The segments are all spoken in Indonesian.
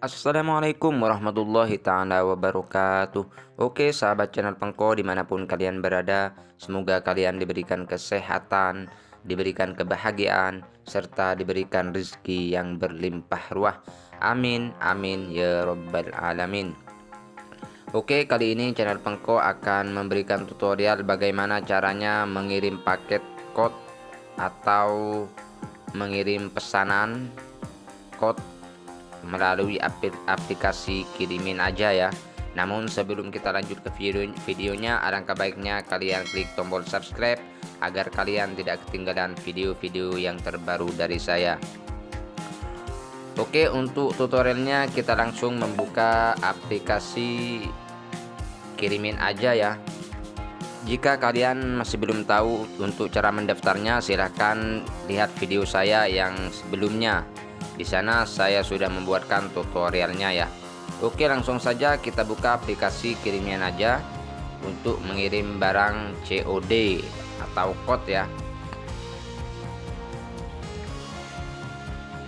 Assalamualaikum warahmatullahi ta'ala wabarakatuh. Oke sahabat channel Pengko dimanapun kalian berada, semoga kalian diberikan kesehatan, diberikan kebahagiaan, serta diberikan rezeki yang berlimpah ruah. Amin amin ya robbal alamin. Oke, kali ini channel Pengko akan memberikan tutorial bagaimana caranya mengirim paket code atau mengirim pesanan code melalui aplikasi Kirimin Aja ya. Namun sebelum kita lanjut ke videonya, alangkah baiknya kalian klik tombol subscribe agar kalian tidak ketinggalan video-video yang terbaru dari saya. Oke, untuk tutorialnya kita langsung membuka aplikasi Kirimin Aja ya. Jika kalian masih belum tahu untuk cara mendaftarnya, silahkan lihat video saya yang sebelumnya. Di sana saya sudah membuatkan tutorialnya ya. Oke, langsung saja kita buka aplikasi Kirimin Aja untuk mengirim barang COD atau code ya.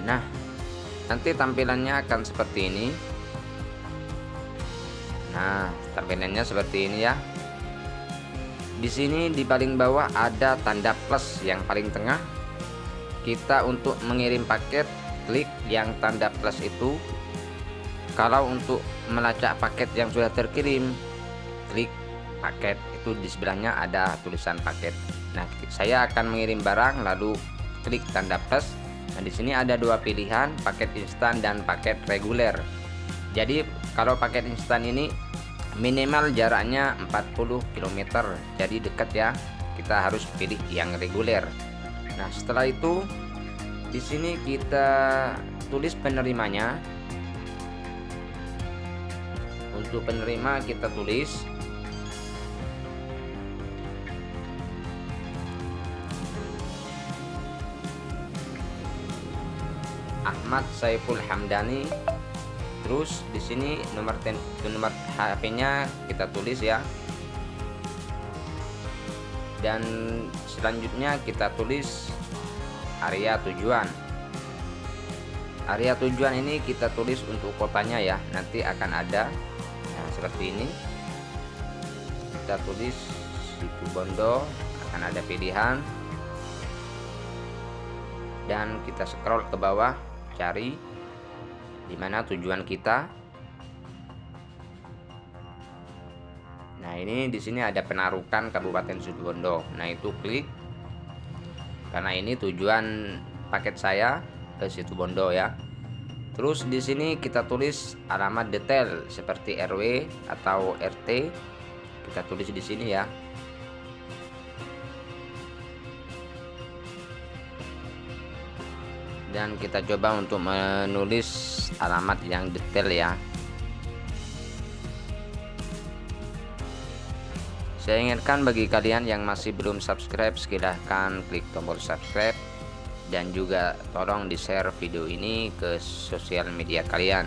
Nah, nanti tampilannya akan seperti ini. Nah, tampilannya seperti ini ya. Di sini di paling bawah ada tanda plus yang paling tengah. Kita untuk mengirim paket klik yang tanda plus itu. Kalau untuk melacak paket yang sudah terkirim, klik paket, itu di sebelahnya ada tulisan paket. Nah, saya akan mengirim barang lalu klik tanda plus. Nah, di sini ada dua pilihan, paket instan dan paket reguler. Jadi kalau paket instan ini minimal jaraknya 40 km, jadi dekat ya. Kita harus pilih yang reguler. Nah, setelah itu di sini kita tulis penerimanya. Untuk penerima kita tulis Ahmad Saiful Hamdani. Terus di sini nomor HP-nya kita tulis ya. Dan selanjutnya kita tulis area tujuan. Area tujuan ini kita tulis untuk kotanya ya, nanti akan ada seperti ini. Kita tulis Situbondo, akan ada pilihan, dan kita scroll ke bawah cari di mana tujuan kita. Nah, ini di sini ada Penarukan Kabupaten Situbondo. Nah, itu klik, karena ini tujuan paket saya ke Situbondo ya. Terus di sini kita tulis alamat detail seperti RW atau RT. Kita tulis di sini ya. Dan kita coba untuk menulis alamat yang detail ya. Saya ingatkan bagi kalian yang masih belum subscribe, silahkan klik tombol subscribe dan juga tolong di-share video ini ke sosial media kalian.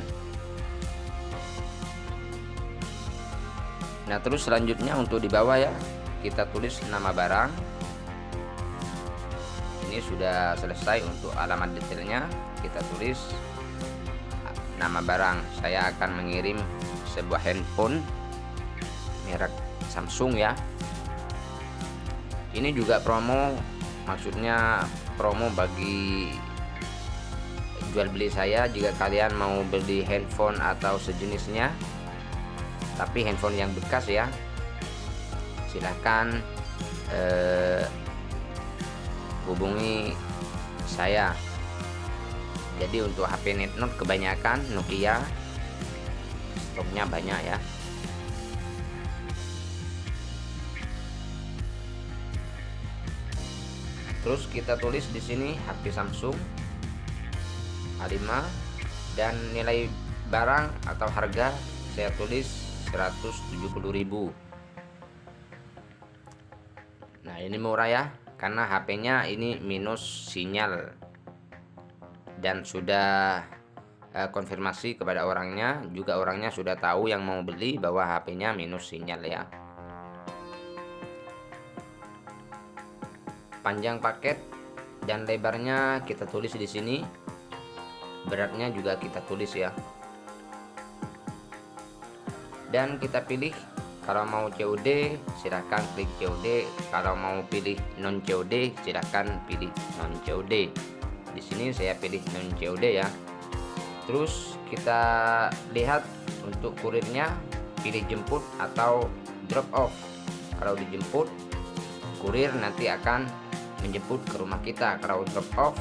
Nah, terus selanjutnya untuk di bawah ya, kita tulis nama barang. Ini sudah selesai. Untuk alamat detailnya kita tulis nama barang. Saya akan mengirim sebuah handphone merek Samsung ya. Ini juga promo, maksudnya promo bagi jual beli saya. Jika kalian mau beli handphone atau sejenisnya, tapi handphone yang bekas ya, silahkan hubungi saya. Jadi untuk HP Netnote kebanyakan Nokia, stoknya banyak ya. Terus kita tulis di sini HP Samsung A5 dan nilai barang atau harga saya tulis 170.000. Nah, ini murah ya, karena HP-nya ini minus sinyal dan sudah konfirmasi kepada orangnya, juga orangnya sudah tahu yang mau beli bahwa HP-nya minus sinyal ya. Panjang paket dan lebarnya kita tulis di sini. Beratnya juga kita tulis ya. dan kita pilih. Kalau mau COD silahkan klik COD, kalau mau pilih non COD silahkan pilih non COD. Di sini saya pilih non COD ya. Terus kita lihat untuk kurirnya, pilih jemput atau drop off. Kalau dijemput, kurir nanti akan menjemput ke rumah kita. Kalau drop off,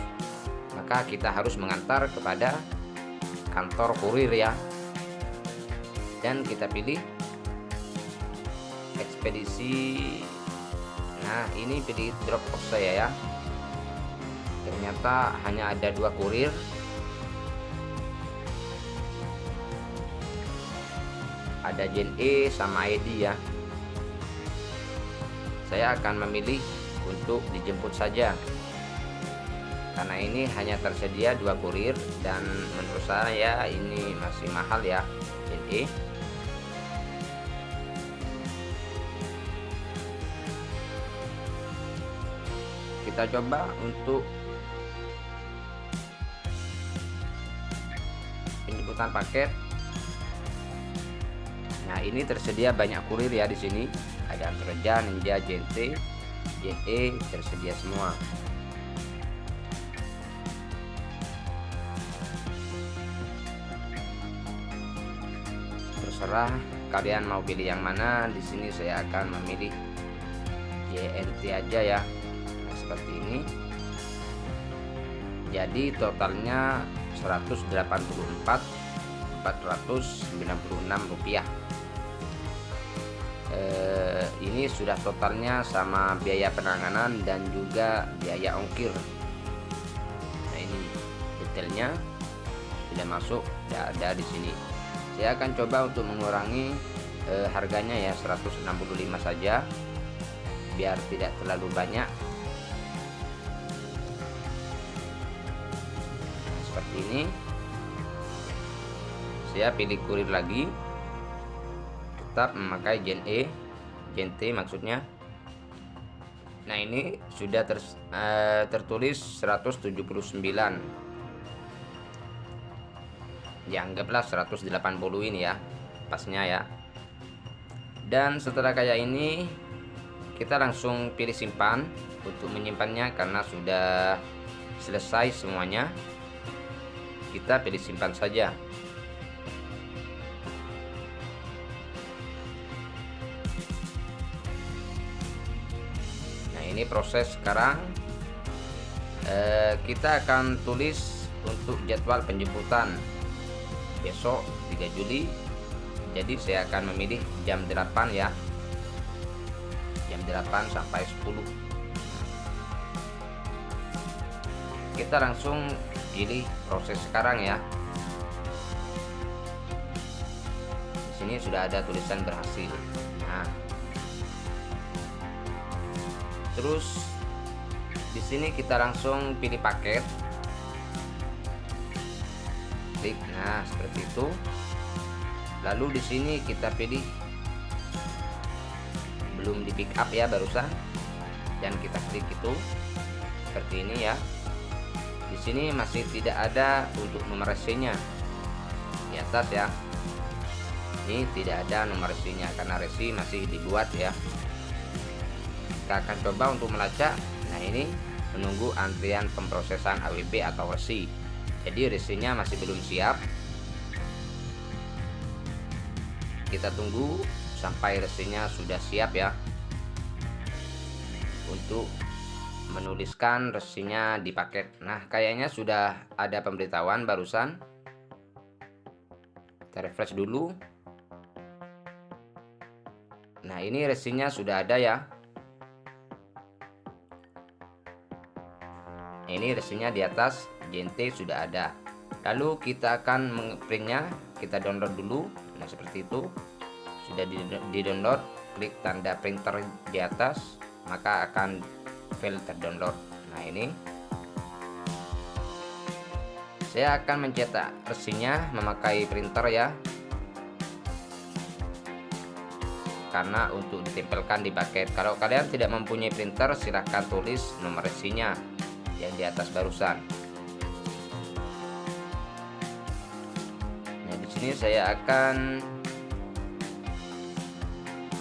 maka kita harus mengantar kepada kantor kurir ya. Dan kita pilih ekspedisi. Nah, ini pilih drop off saya ya. Ternyata hanya ada 2 kurir. Ada JNE sama ID ya. Saya akan memilih untuk dijemput saja, karena ini hanya tersedia 2 kurir dan menurut saya ini masih mahal ya, JNE. Kita coba untuk penjemputan paket. Nah, ini tersedia banyak kurir ya di sini. Ada Antarja, Ninja, JNT, JNE tersedia semua. Terserah kalian mau pilih yang mana. Di sini saya akan memilih JNT aja ya. Nah, seperti ini. Jadi totalnya 184.496 rupiah. Ini sudah totalnya sama biaya penanganan dan juga biaya ongkir. Nah, ini detailnya sudah masuk, sudah ada di sini. Saya akan coba untuk mengurangi harganya ya, 165 saja biar tidak terlalu banyak. Nah, seperti ini. Saya pilih kurir lagi, tetap memakai JNT maksudnya. Nah, ini sudah tertulis 179. Ya, anggaplah 180 ini ya, pasnya ya. Dan setelah kayak ini, kita langsung pilih simpan untuk menyimpannya karena sudah selesai semuanya. Kita pilih simpan saja. Ini proses sekarang. Kita akan tulis untuk jadwal penjemputan besok 3 Juli. Jadi saya akan memilih jam 8 ya, jam 8 sampai 10. Kita langsung pilih proses sekarang ya. Di sini sudah ada tulisan berhasil. Nah, terus di sini kita langsung pilih paket, klik. Nah, seperti itu. Lalu di sini kita pilih belum di pick up ya barusan, dan kita klik itu seperti ini ya. Di sini masih tidak ada untuk nomor resinya di atas ya. Ini tidak ada nomor resinya karena resi masih dibuat ya. Kita akan coba untuk melacak. Nah, ini menunggu antrian pemrosesan AWB atau resi. Jadi resinya masih belum siap. Kita tunggu sampai resinya sudah siap ya, untuk menuliskan resinya di paket. Nah, kayaknya sudah ada pemberitahuan barusan. Kita refresh dulu. Nah, ini resinya sudah ada ya. Ini resinya di atas, JNT sudah ada. Lalu kita akan mengprintnya. Kita download dulu. Nah, seperti itu. Sudah di download, klik tanda printer di atas, maka akan file terdownload. Nah, ini saya akan mencetak resinya memakai printer ya, karena untuk ditempelkan di paket. Kalau kalian tidak mempunyai printer, silahkan tulis nomor resinya yang di atas barusan. Nah, di sini saya akan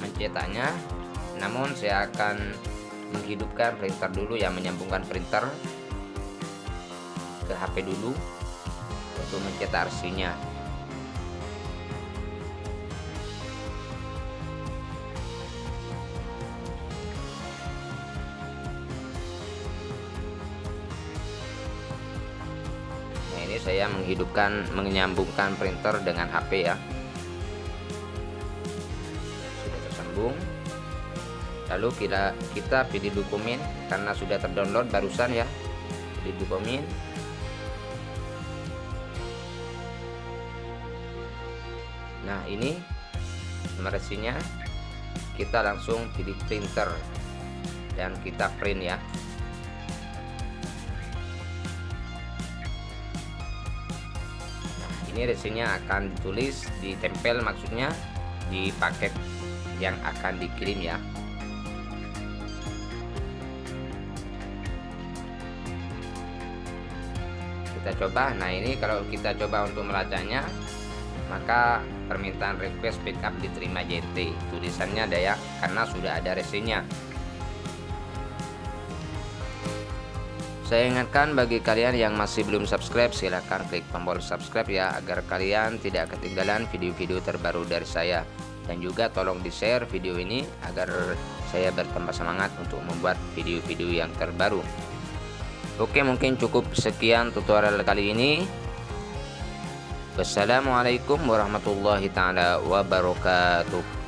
mencetaknya. Namun saya akan menghidupkan printer dulu ya, menyambungkan printer ke HP dulu untuk mencetak RC-nya. Nah, ini saya menyambungkan printer dengan HP ya. Sudah tersambung. Lalu kita pilih dokumen karena sudah terdownload barusan ya. Pilih dokumen. Nah, ini nomor RC-nya. Kita langsung pilih printer dan kita print ya. Nah, ini RC-nya akan ditulis, ditempel maksudnya di paket yang akan dikirim ya. Kita coba. Nah, ini kalau kita coba untuk melacaknya, maka permintaan request backup diterima JT, tulisannya ada ya, karena sudah ada RC-nya. Saya ingatkan bagi kalian yang masih belum subscribe, silahkan klik tombol subscribe ya, agar kalian tidak ketinggalan video-video terbaru dari saya. Dan juga tolong di share video ini agar saya bertambah semangat untuk membuat video-video yang terbaru. Oke, mungkin cukup sekian tutorial kali ini. Wassalamualaikum warahmatullahi taala wabarakatuh.